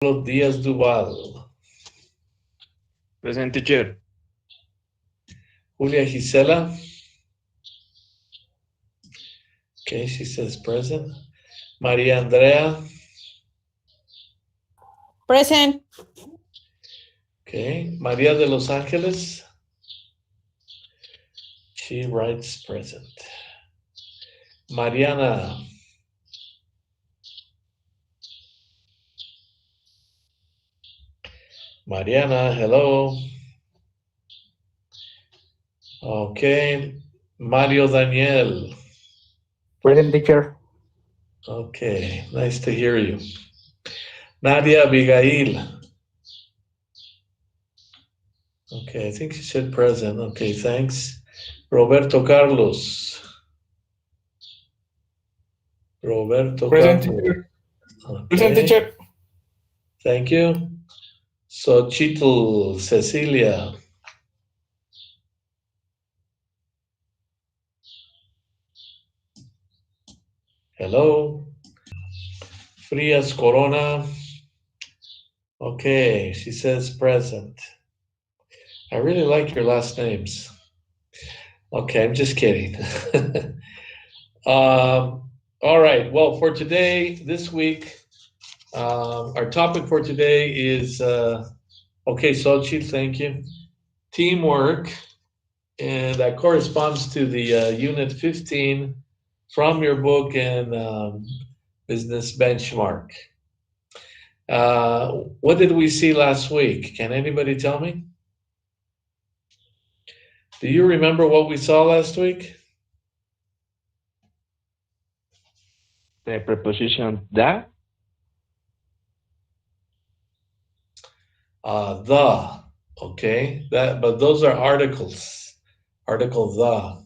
Díaz Duval. Present, teacher. Julia Gisela. Okay, she says present. Maria Andrea. Present. Okay. Maria de Los Angeles. She writes present. Mariana. Mariana, hello. Okay. Mario Daniel. Present, teacher. Okay, nice to hear you. Nadia Abigail. Okay, I think she said present. Okay, thanks. Roberto Carlos. Roberto Present, Carlos. teacher. Present, Okay, teacher. thank you. Xochitl Cecilia. Hello. Frias Corona. Okay, she says present. I really like your last names. Okay, I'm just kidding. All right, well, for today, this week, our topic for today is, okay, Sochi, thank you. Teamwork, and that corresponds to the Unit 15 from your book and Business Benchmark. What did we see last week? Can anybody tell me? Do you remember what we saw last week? The preposition that. The, okay, but those are articles. Article the.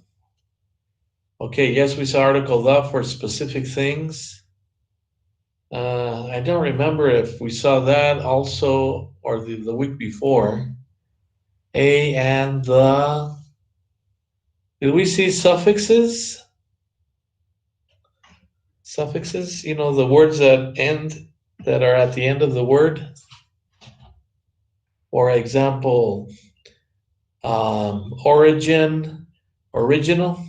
Okay, yes, we saw article the for specific things. I don't remember if we saw that also or the week before. A and the. Did we see suffixes? Suffixes, you know, the words that are at the end of the word. For example, origin, original.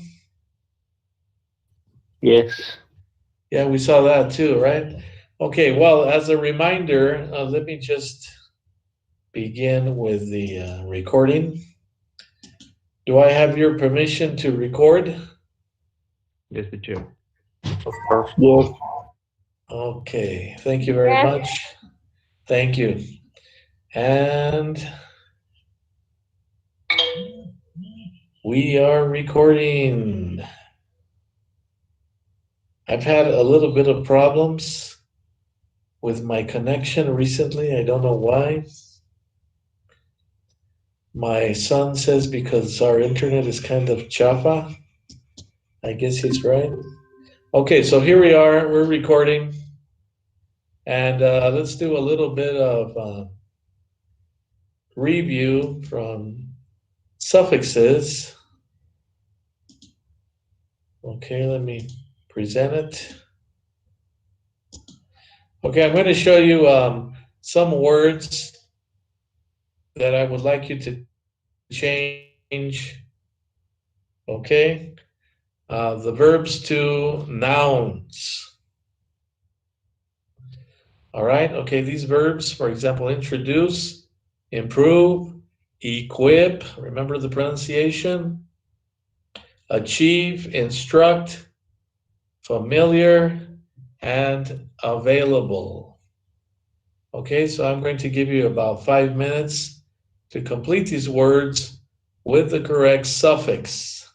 Yes. Yeah, we saw that too, right? Okay, well, as a reminder, let me just begin with the recording. Do I have your permission to record? Yes, teacher. Of course. Yes. Okay, thank you very Yes. much. Thank you. And we are recording. I've had a little bit of problems with my connection recently. I don't know why. My son says because our internet is kind of chafa. I guess he's right. Okay, so here we are. We're recording. And let's do a little bit of review from suffixes. Okay, let me present it. Okay, I'm going to show you some words that I would like you to change. Okay, the verbs to nouns. All right, okay, these verbs, for example, introduce, improve, equip, remember the pronunciation, achieve, instruct, familiar, and available. Okay, so I'm going to give you about 5 minutes to complete these words with the correct suffix.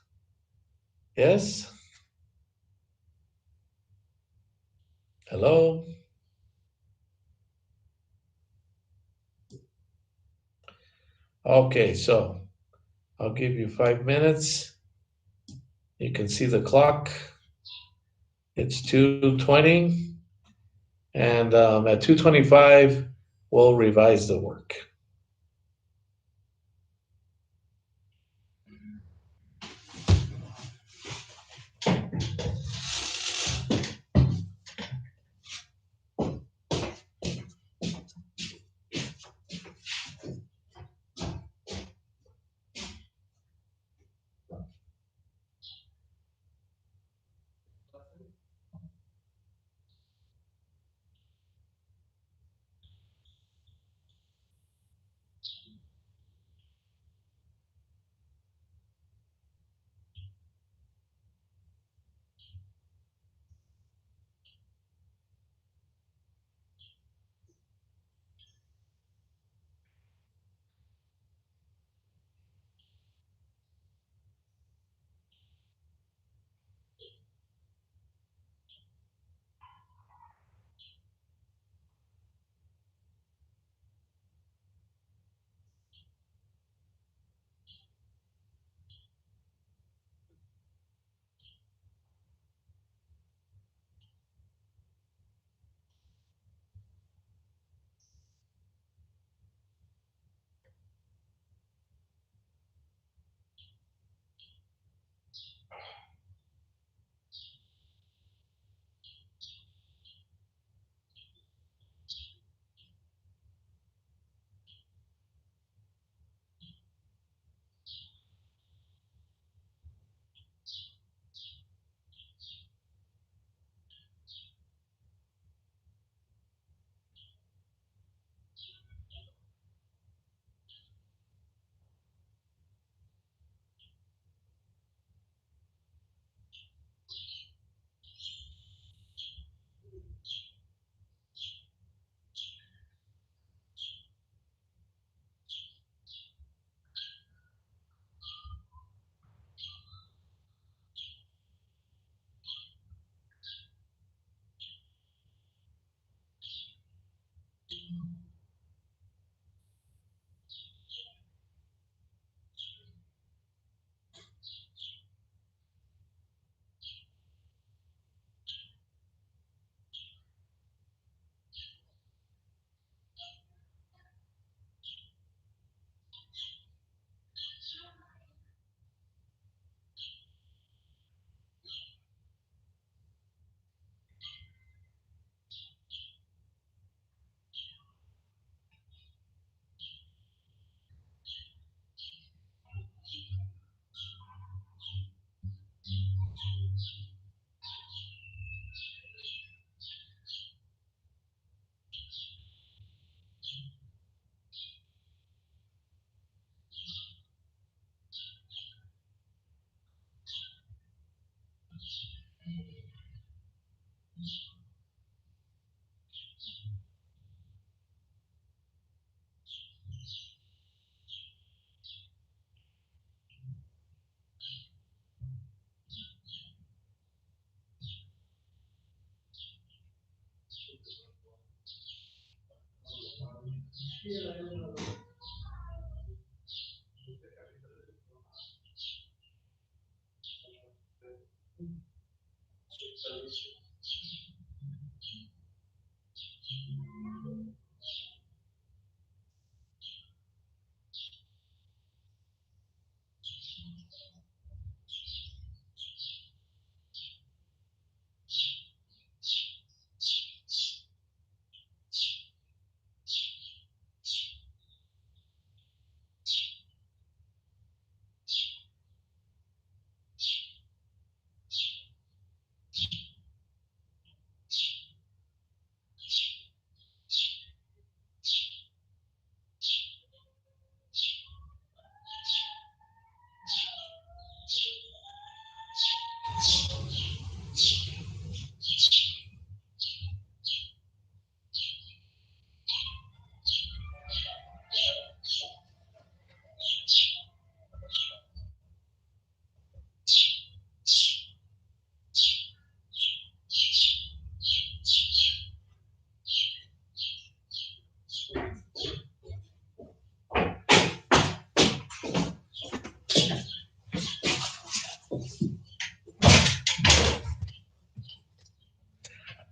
Yes? Hello? Okay, so I'll give you 5 minutes. You can see the clock. It's 2:20, and at 2:25, we'll revise the work.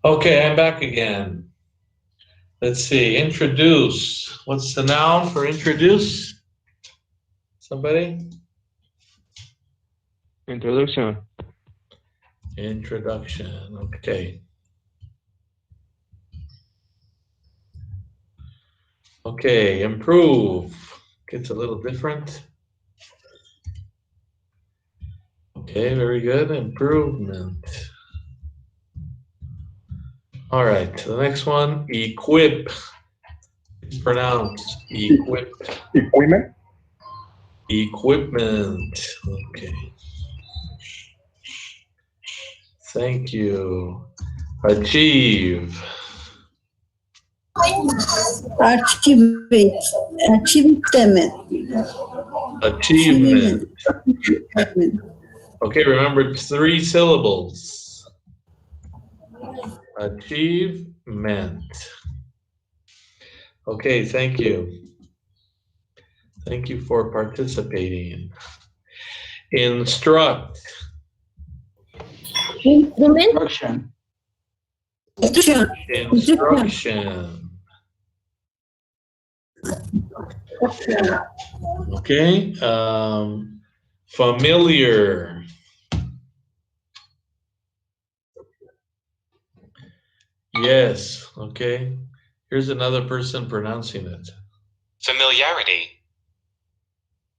Okay, I'm back again. Let's see, introduce. What's the noun for introduce? Somebody? Introduction. Introduction, okay. Okay, improve. Gets a little different. Okay, very good. Improvement. All right, the next one, equip. It's pronounced equip. Equipment. Equipment. Okay. Thank you. Achieve. Achievement. Achievement. Achievement. Achievement. Okay, remember 3 syllables. Achievement. Okay, thank you. Thank you for participating. Instruct. Instrument. Instruction. Instruction. Instruction. Okay. Familiar. Yes. Okay. Here's another person pronouncing it. Familiarity.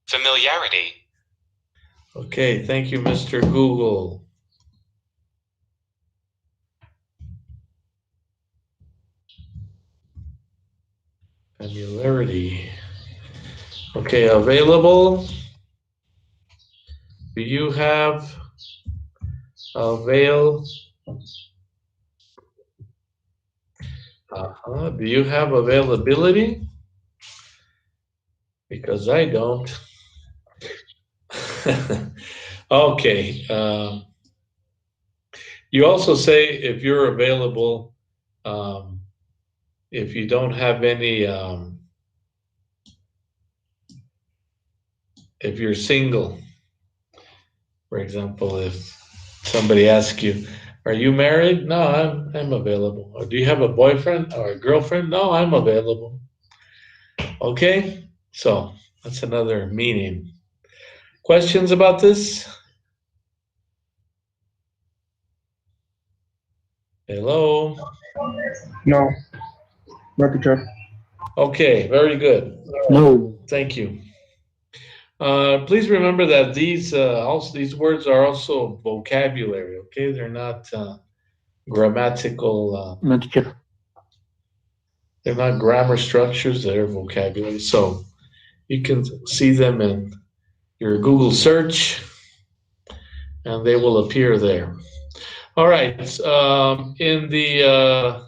Familiarity. Okay. Thank you, Mr. Google. Familiarity. Okay. Available. Do you have avail? Do you have availability? Because I don't. Okay. You also say if you're available, if you don't have any, if you're single, for example, if somebody asks you, "Are you married?" No, I'm available. Or do you have a boyfriend or a girlfriend? No, I'm available. Okay, so that's another meaning. Questions about this? Hello. No. No, teacher. Okay, very good. No. Thank you. Please remember that these words are also vocabulary. Okay, they're not grammatical. No, teacher. They're not grammar structures. They're vocabulary. So you can see them in your Google search, and they will appear there. All right. In the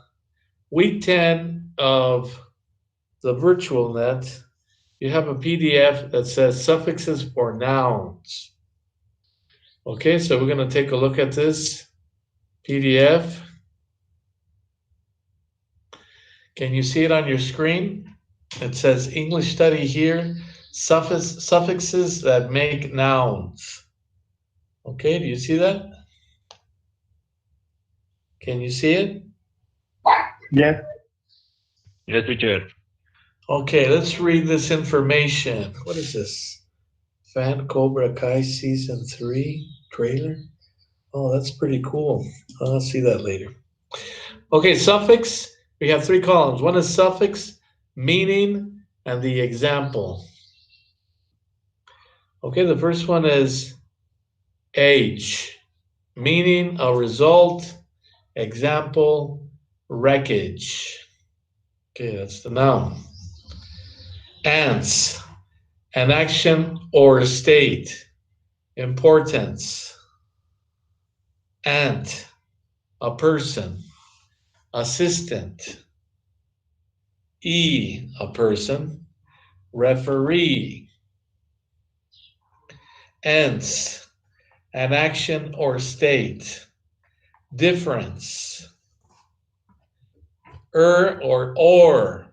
week 10 of the virtual net, you have a PDF that says suffixes for nouns. Okay, so we're going to take a look at this PDF. Can you see it on your screen? It says English study here, suffixes that make nouns. Okay, do you see that? Can you see it? Yes. Yes, teacher. Okay, let's read this information. What is this? Fan Cobra Kai Season 3 trailer? Oh, that's pretty cool. I'll see that later. Okay, suffix. We have three columns. One is suffix, meaning, and the example. Okay, the first one is age, meaning, a result, example, wreckage. Okay, that's the noun. Ants, an action or state, importance. Ant, a person, assistant. A person, referee. Ants, an action or state, difference. Or,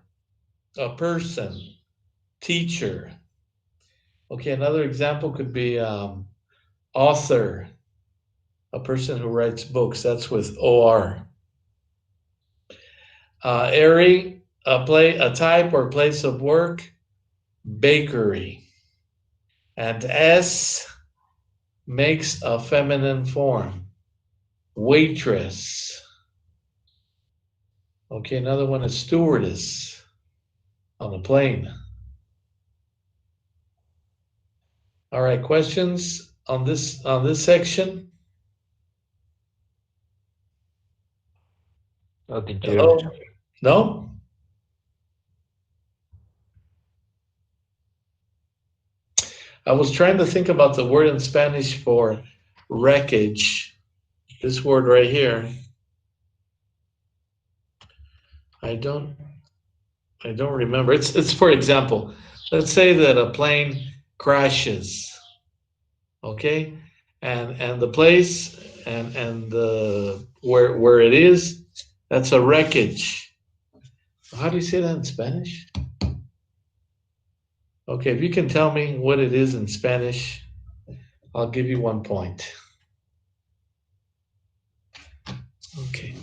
a person, teacher. Okay, another example could be author, a person who writes books. That's with OR. Airy, a type or place of work, bakery. And S makes a feminine form, waitress. Okay, another one is stewardess on a plane. All right, questions on this section? No, teacher. Hello? No? I was trying to think about the word in Spanish for wreckage. This word right here. I don't remember. It's for example. Let's say that a plane crashes. Okay? And the place and the where it is, that's a wreckage. How do you say that in Spanish? Okay, if you can tell me what it is in Spanish, I'll give you 1 point. Okay.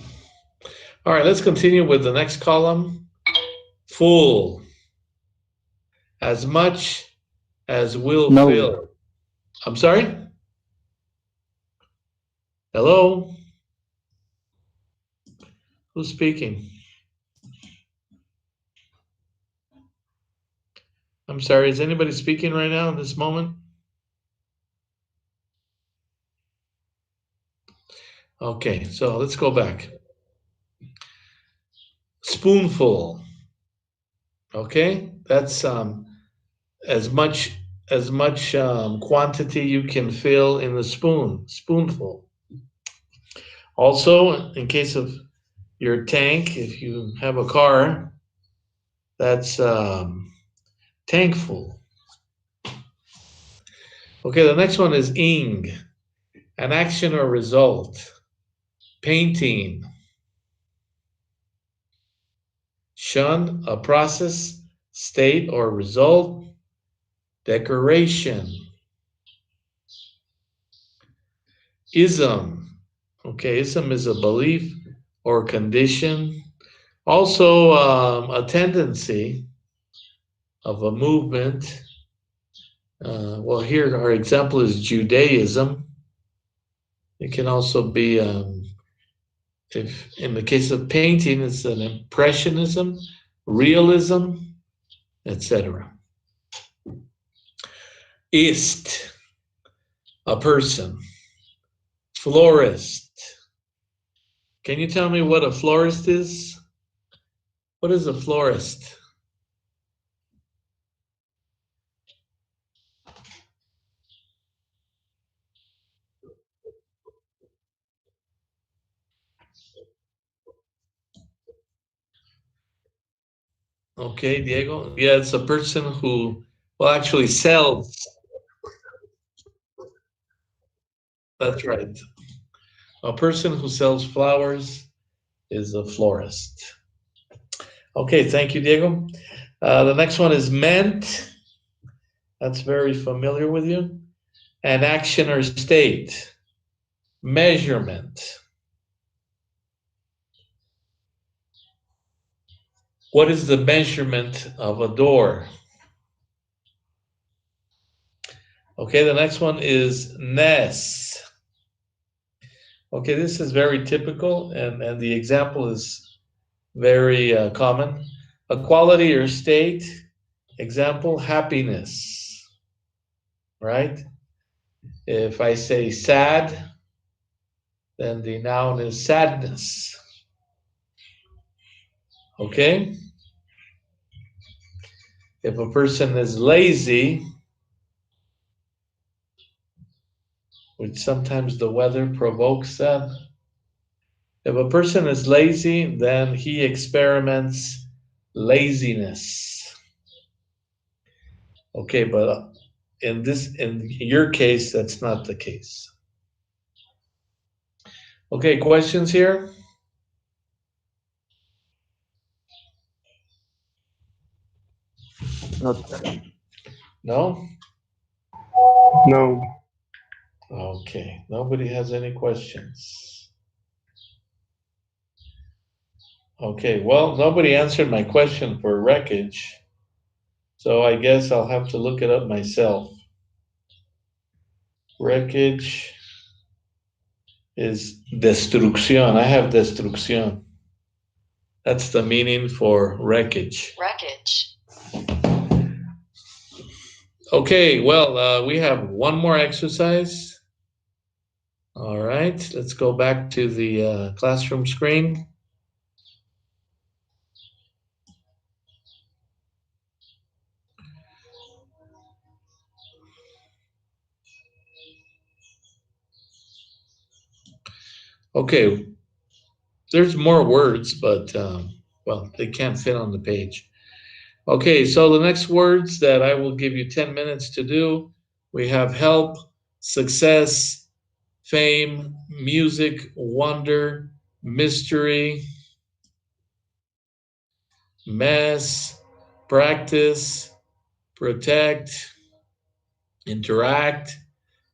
All right, let's continue with the next column. Full. As much as will No. fill. I'm sorry? Hello? Who's speaking? I'm sorry, is anybody speaking right now in this moment? Okay, so let's go back. Spoonful. Okay, that's as much quantity you can fill in the spoonful. Also, in case of your tank, if you have a car, that's tankful. Okay, the next one is ing, an action or result. Painting. Shun, a process, state, or result. Decoration. Ism. Okay, ism is a belief or condition. Also, a tendency of a movement. Well, here our example is Judaism. It can also be, if in the case of painting, it's an impressionism, realism, etc. Ist, a person. Florist. Can you tell me what a florist is? What is a florist? Okay, Diego. Yeah, it's a person who, well, actually sells. That's right. A person who sells flowers is a florist. Okay, thank you, Diego. The next one is meant. That's very familiar with you. And action or state. Measurement. What is the measurement of a door? Okay, the next one is ness. Okay, this is very typical, and the example is very common. A quality or state, example, happiness, right? If I say sad, then the noun is sadness. Okay? If a person is lazy, which sometimes the weather provokes them, if a person is lazy, then he experiments laziness. Okay, but in your case, that's not the case. Okay, questions here? Not. No? No. Okay, nobody has any questions. Okay, well, nobody answered my question for wreckage, so I guess I'll have to look it up myself. Wreckage is destrucción. I have destrucción. That's the meaning for wreckage. Wreckage. Okay, well, we have one more exercise. All right, let's go back to the classroom screen. Okay, there's more words, but well, they can't fit on the page. Okay, so the next words that I will give you 10 minutes to do, we have help, success, fame, music, wonder, mystery, mess, practice, protect, interact,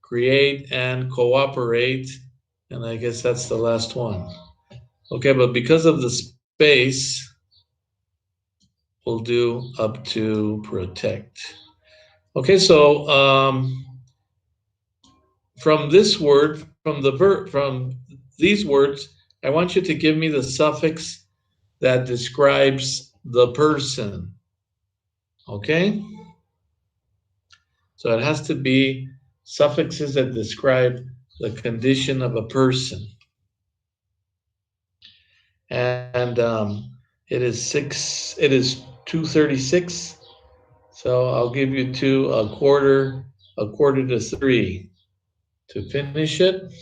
create, and cooperate. And I guess that's the last one. Okay, but because of the space, we'll do up to protect. Okay, so from this word, from these words, I want you to give me the suffix that describes the person. Okay? So it has to be suffixes that describe the condition of a person. And it is 2:36. So I'll give you a quarter to 3 to finish it.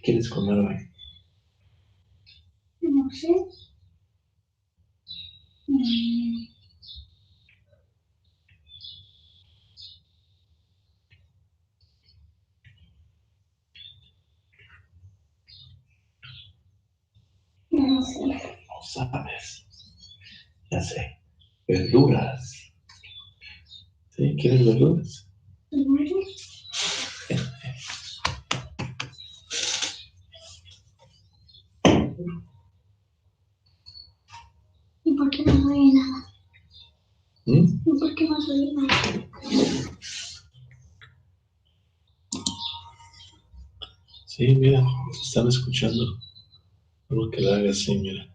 quieres comer hoy? No sé. No sé. No sabes. Ya sé. Verduras. ¿Sí? ¿Quieres verduras? ¿Y por qué no soy nada? ¿Mm? ¿Y por qué no soy nada? Sí, mira, están escuchando. Algo que la haga así, mira.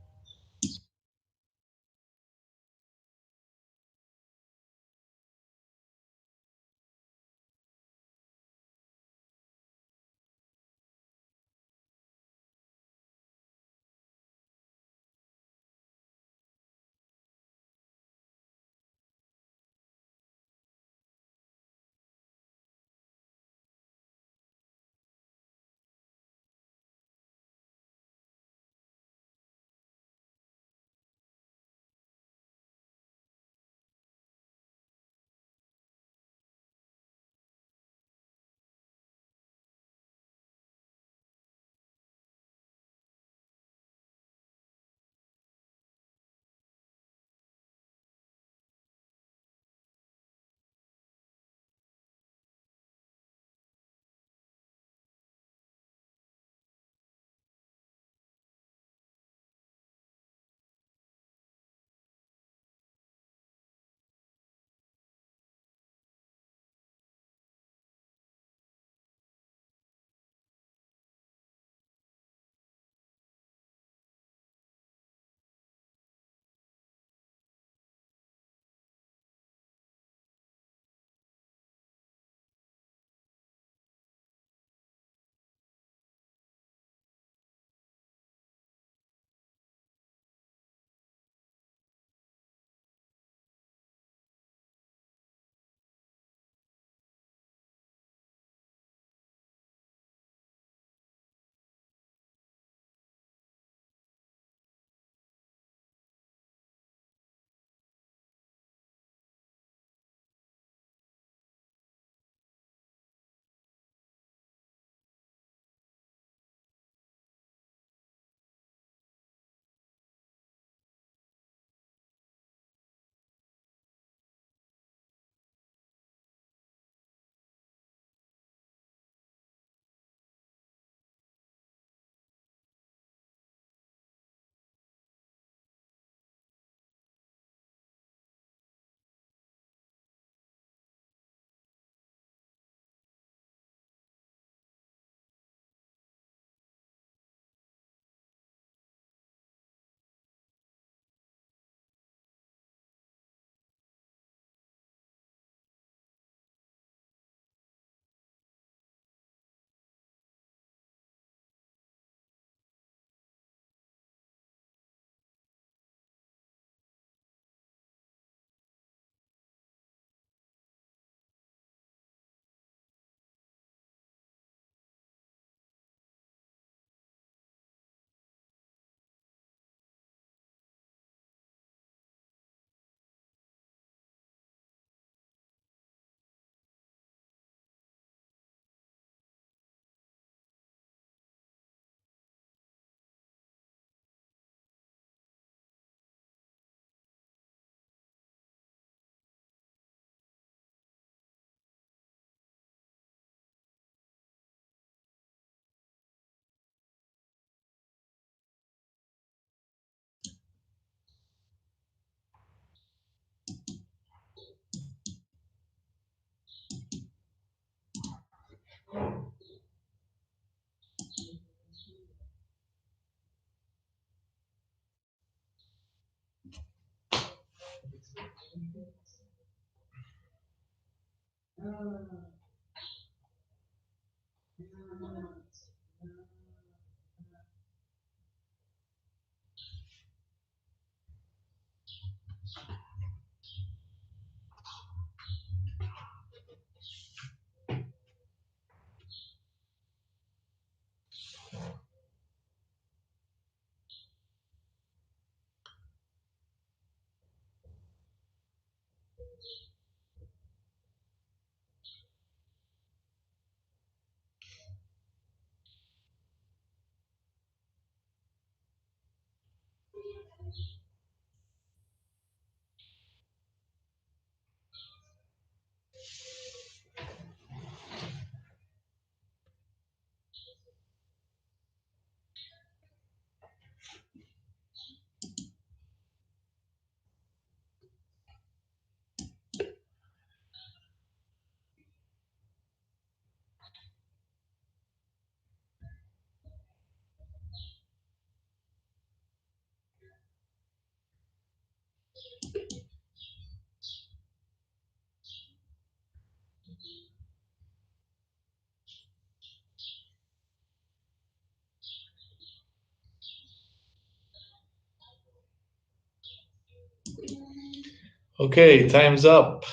Okay, time's up.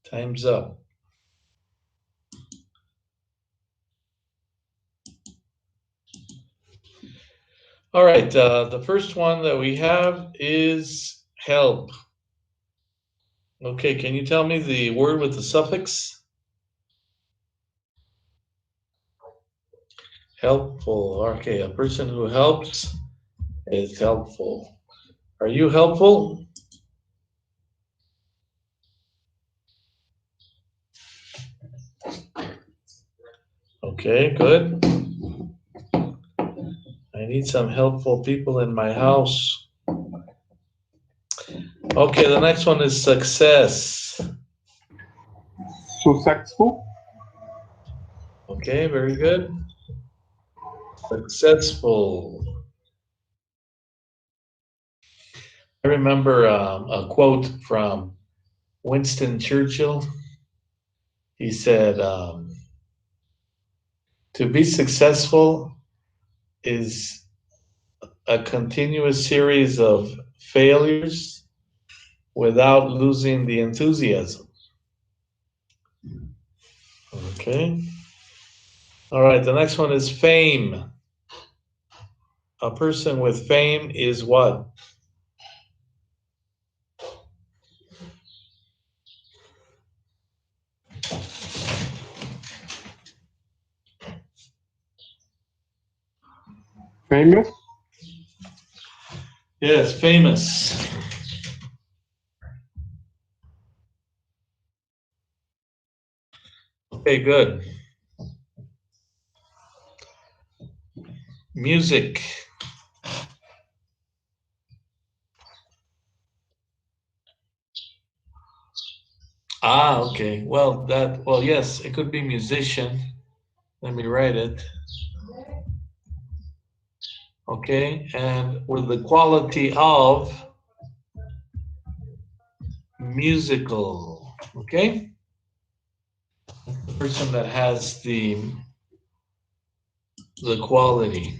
Time's up. All right, the first one that we have is help. Okay, can you tell me the word with the suffix? Helpful. Okay, a person who helps is helpful. Are you helpful? Okay, good. I need some helpful people in my house. Okay, the next one is success. Successful. Okay, very good. Successful. I remember a quote from Winston Churchill. He said, to be successful is a continuous series of failures without losing the enthusiasm. Okay. All right, the next one is fame. A person with fame is what? Famous. Yes, famous. Okay, good. Music. Ah, okay. Well, yes, it could be musician. Let me write it. Okay, and with the quality of musical. Okay, the person that has the quality.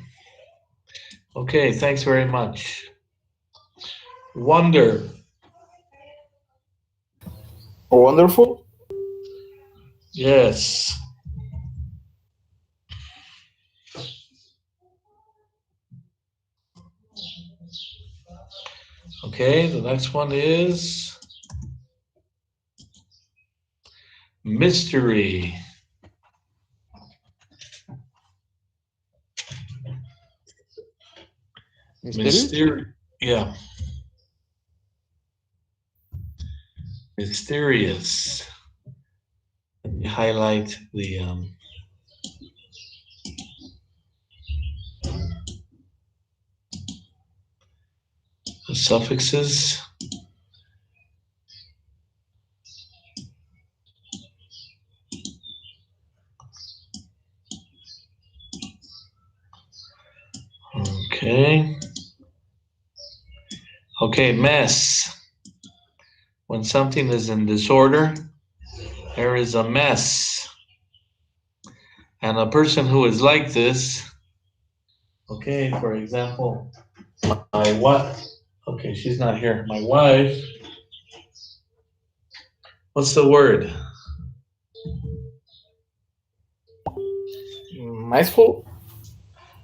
Okay, thanks very much. Wonder. Wonderful. Yes. Okay, the next one is mystery. Mysterious. Yeah, mysterious. Let me highlight the suffixes. Okay. Okay, mess. When something is in disorder, there is a mess. And a person who is like this, okay, for example, my wife, okay, she's not here. My wife, what's the word? Messful.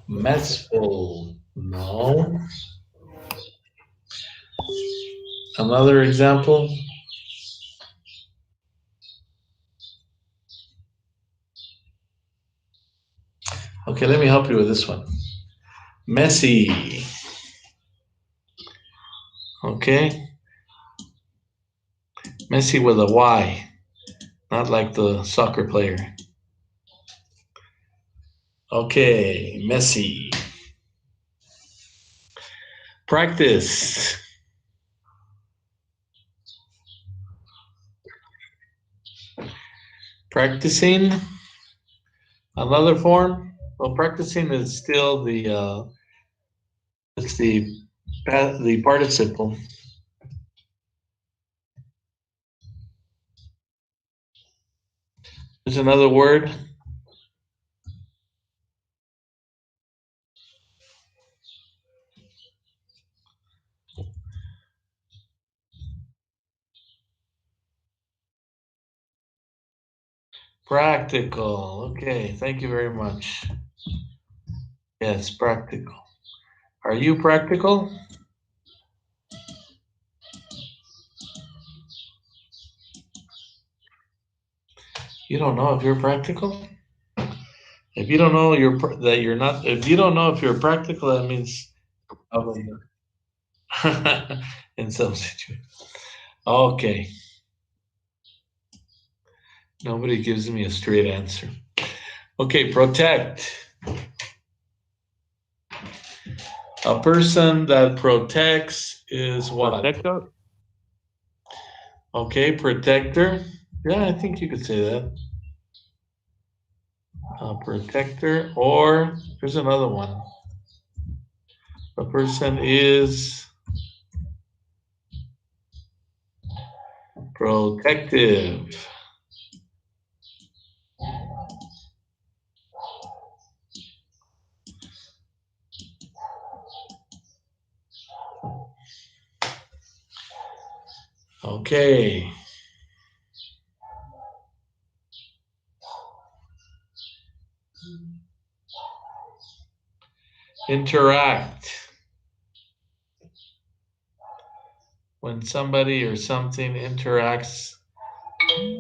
Messful. No. Another example. Okay, let me help you with this one. Messy. Okay. Messi with a Y, not like the soccer player. Okay, Messi. Practice. Practicing. Another form. Well, practicing is still it's the participle. There's another word. Practical. Okay, thank you very much. Yes, practical. Are you practical? You don't know if you're practical? If you don't know that you're not, if you don't know if you're practical, that means probably in some situations. Okay. Nobody gives me a straight answer. Okay, protect. A person that protects is what? Protector. Okay, protector. Yeah, I think you could say that. A protector, or there's another one. A person is protective. Okay. Interact. When somebody or something interacts.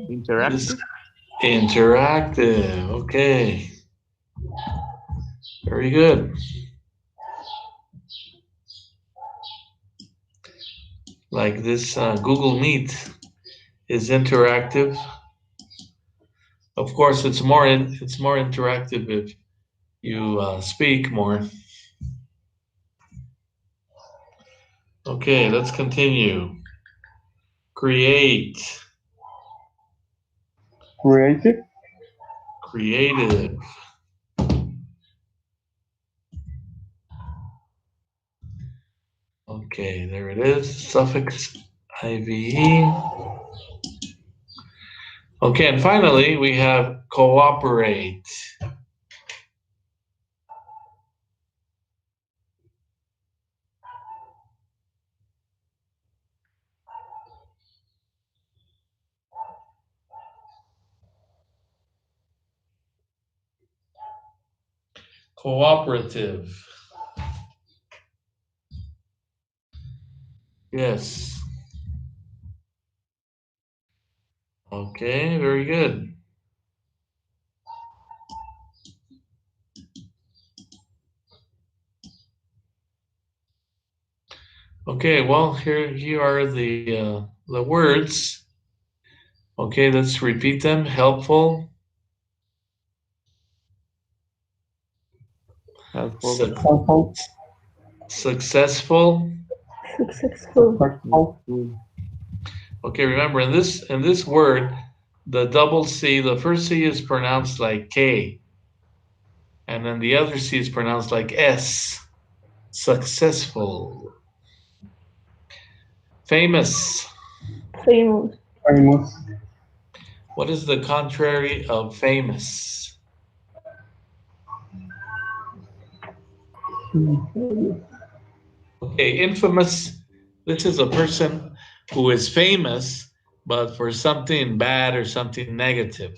Interactive. Interactive. Okay. Very good. Like this Google Meet is interactive. Of course, it's more interactive if you speak more. Okay, let's continue. Create. Creative. Creative. Okay, there it is. Suffix IVE. Okay, and finally we have cooperate. Cooperative. Yes. Okay, very good. Okay, well, here are the words. Okay, let's repeat them. Helpful, Helpful. Helpful. successful. Successful. Helpful. Okay, remember in this word, the double C, the first C is pronounced like K, and then the other C is pronounced like S. Successful. Famous. Famous. Famous. What is the contrary of famous? Okay, infamous. This is a person who is famous, but for something bad or something negative.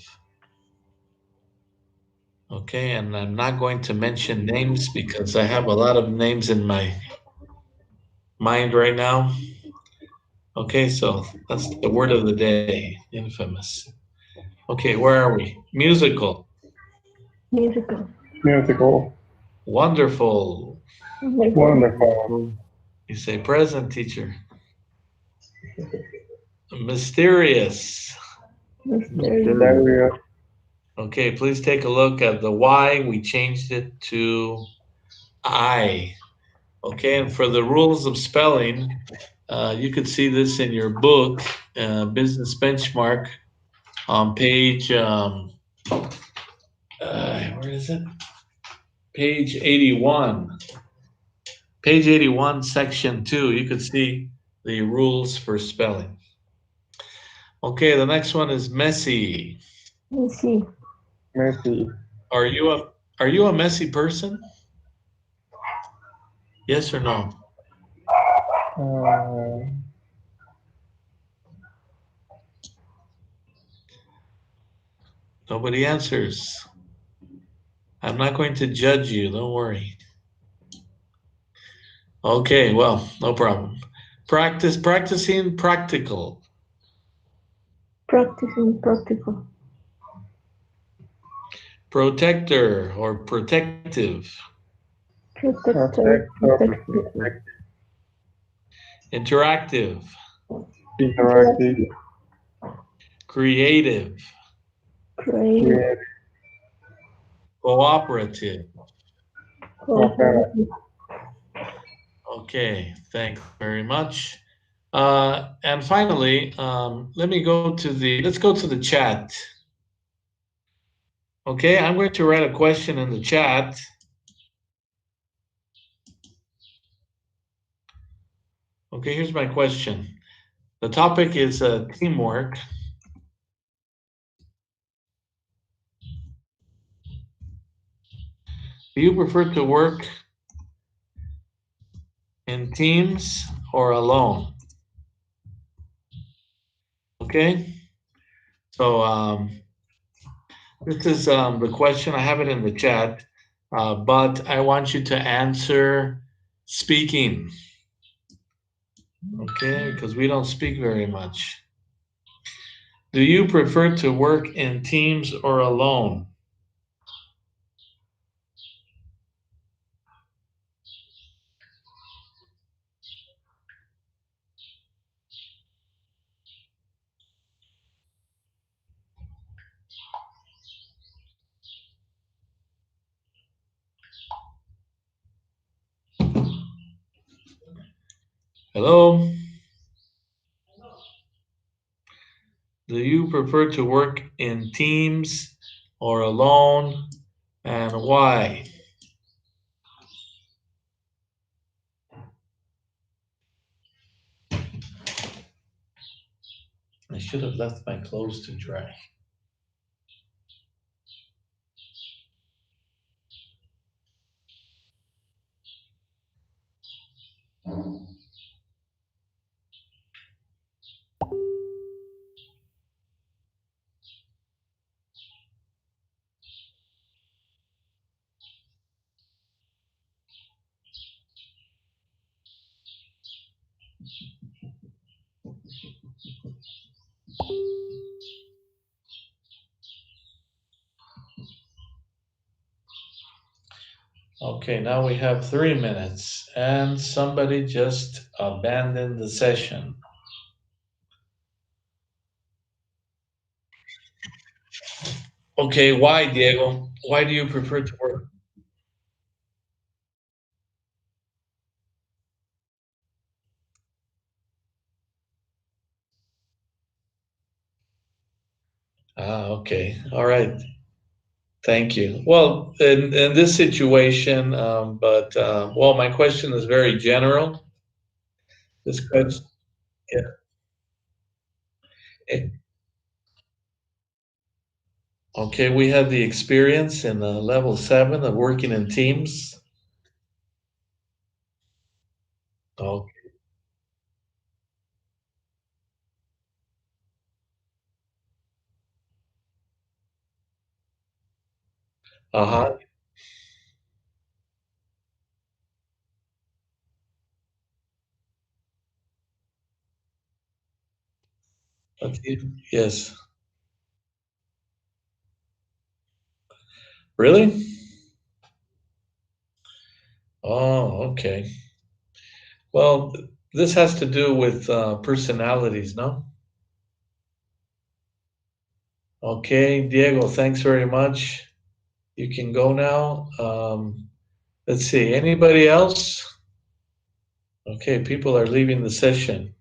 Okay, and I'm not going to mention names because I have a lot of names in my mind right now. Okay, so that's the word of the day, infamous. Okay, where are we? Musical. Musical. Musical. Wonderful. Wonderful. Cool. You say present, teacher. Mysterious. Mysterious. Okay, please take a look at the Y. We changed it to I. Okay, and for the rules of spelling, you could see this in your book, Business Benchmark, on page, where is it? Page 81. Page 81, section 2, you could see the rules for spelling. Okay, the next one is messy. Messy. Messy. Are you a messy person? Yes or no? Uh, Nobody answers. I'm not going to judge you, don't worry. Okay, well, no problem. Practicing practical. Practicing practical. Protector or protective. Protector. Protective. Interactive. interactive. Creative. Creative. Cooperative. Cooperative. Okay, thanks very much. And finally, let's go to the chat. Okay, I'm going to write a question in the chat. Okay, here's my question. The topic is teamwork. Do you prefer to work in teams or alone? Okay, so this is the question. I have it in the chat, but I want you to answer speaking. Okay, because we don't speak very much. Do you prefer to work in teams or alone? Hello? Do you prefer to work in teams or alone, and why? I should have left my clothes to dry. Okay, now we have 3 minutes, and somebody just abandoned the session. Okay, why, Diego? Why do you prefer to work? Ah, okay. All right. Thank you. Well, in this situation, well, my question is very general. This question, yeah. Eh, Okay, we have the experience in level 7 of working in teams. Oh, uh-huh. Okay. Yes. Really? Oh, okay. Well, This has to do with personalities, no? Okay, Diego, thanks very much. You can go now. Let's see, anybody else? Okay, people are leaving the session.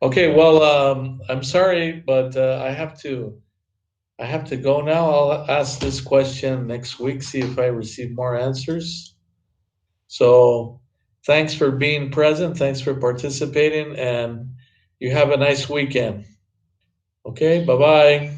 Okay, well, I'm sorry, but I have to go now. I'll ask this question next week, see if I receive more answers. So thanks for being present. Thanks for participating, and you have a nice weekend. Okay, bye-bye.